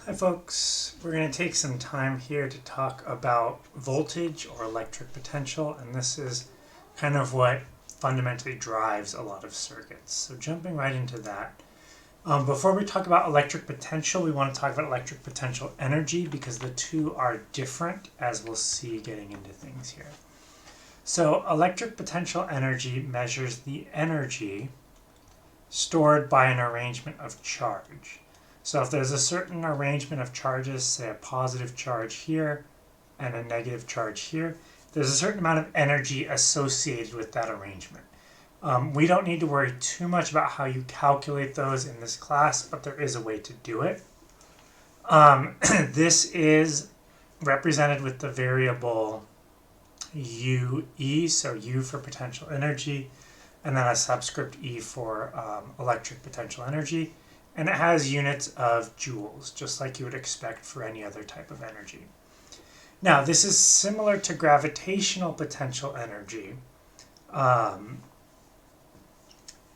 Hi folks, we're going to take some time here to talk about voltage or electric potential, and this is kind of what fundamentally drives a lot of circuits. So jumping right into that, before we talk about electric potential, we want to talk about electric potential energy because the two are different, as we'll see getting into things here. So electric potential energy measures the energy stored by an arrangement of charge. So if there's a certain arrangement of charges, say a positive charge here and a negative charge here, there's a certain amount of energy associated with that arrangement. We don't need to worry too much about how you calculate those in this class, but there is a way to do it. This is represented with the variable UE, so U for potential energy, and then a subscript E for electric potential energy. And it has units of joules, just like you would expect for any other type of energy. Now, this is similar to gravitational potential energy,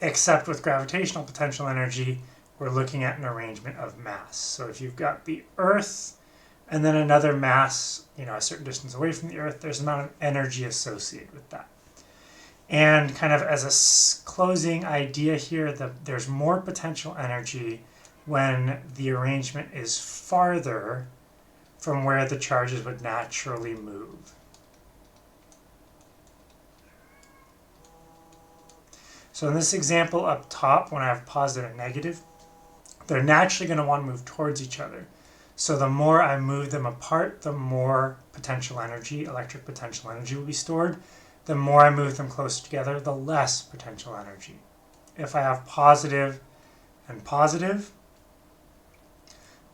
except with gravitational potential energy, we're looking at an arrangement of mass. So if you've got the Earth and then another mass, a certain distance away from the Earth, there's an amount of energy associated with that. And kind of as a closing idea here, there's more potential energy when the arrangement is farther from where the charges would naturally move. So in this example up top, when I have positive and negative, they're naturally going to want to move towards each other. So the more I move them apart, the more potential energy, electric potential energy will be stored. The more I move them closer together, the less potential energy. If I have positive and positive,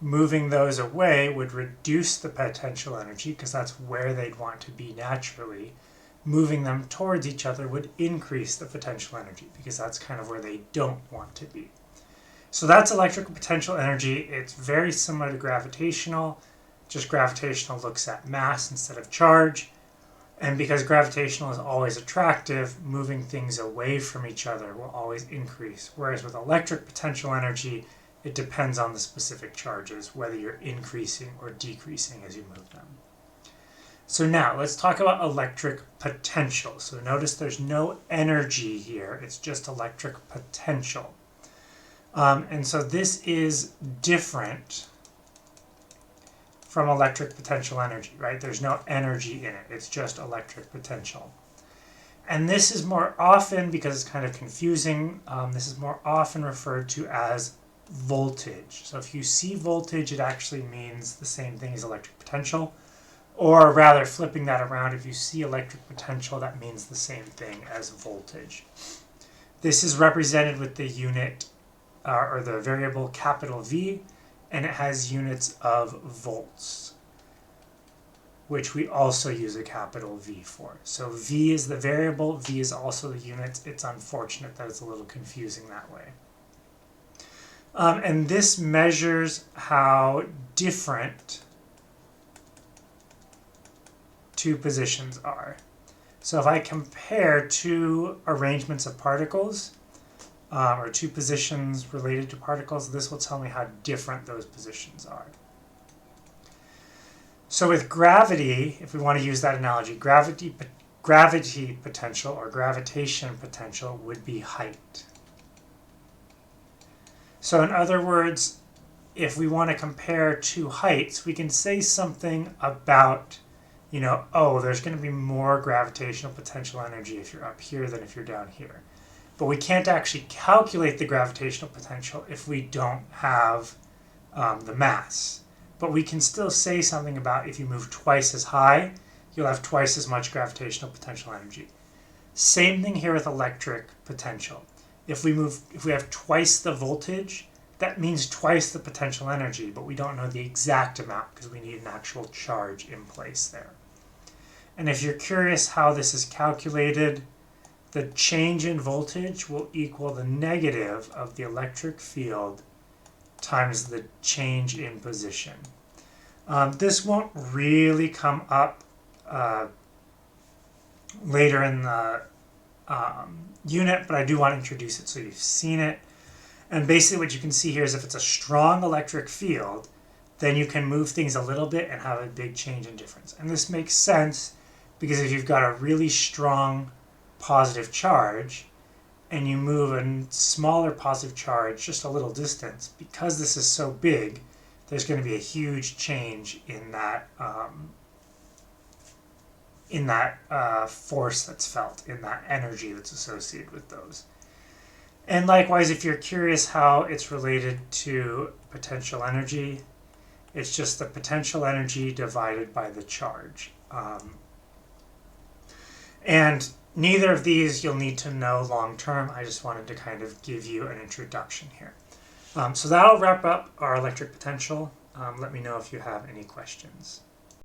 moving those away would reduce the potential energy because that's where they'd want to be naturally. Moving them towards each other would increase the potential energy because that's kind of where they don't want to be. So that's electrical potential energy. It's very similar to gravitational, just gravitational looks at mass instead of charge. And because gravitational is always attractive, moving things away from each other will always increase. Whereas with electric potential energy, it depends on the specific charges, whether you're increasing or decreasing as you move them. So now let's talk about electric potential. So notice there's no energy here, it's just electric potential. And so this is different from electric potential energy, right? There's no energy in it. It's just electric potential. And this is more often, because it's kind of confusing, this is more often referred to as voltage. So if you see voltage, it actually means the same thing as electric potential. Or rather, flipping that around, if you see electric potential, that means the same thing as voltage. This is represented with the unit, or the variable capital V, and it has units of volts, which we also use a capital V for. So V is the variable, V is also the units. It's unfortunate that it's a little confusing that way. And this measures how different two positions are. So if I compare two arrangements of particles, or two positions related to particles, this will tell me how different those positions are. So with gravity, if we want to use that analogy, gravity potential or gravitation potential would be height. So in other words, if we want to compare two heights, we can say something about, there's going to be more gravitational potential energy if you're up here than if you're down here. But we can't actually calculate the gravitational potential if we don't have the mass. But we can still say something about if you move twice as high, you'll have twice as much gravitational potential energy. Same thing here with electric potential. If we have twice the voltage, that means twice the potential energy, but we don't know the exact amount because we need an actual charge in place there. And if you're curious how this is calculated, the change in voltage will equal the negative of the electric field times the change in position. This won't really come up later in the unit, but I do want to introduce it so you've seen it. And basically what you can see here is if it's a strong electric field, then you can move things a little bit and have a big change in difference. And this makes sense because if you've got a really strong positive charge and you move a smaller positive charge just a little distance, because this is so big, there's going to be a huge change in that force that's felt, in that energy that's associated with those. And likewise, if you're curious how it's related to potential energy, it's just the potential energy divided by the charge. And neither of these you'll need to know long term. I just wanted to kind of give you an introduction here. So that'll wrap up our electric potential. Let me know if you have any questions.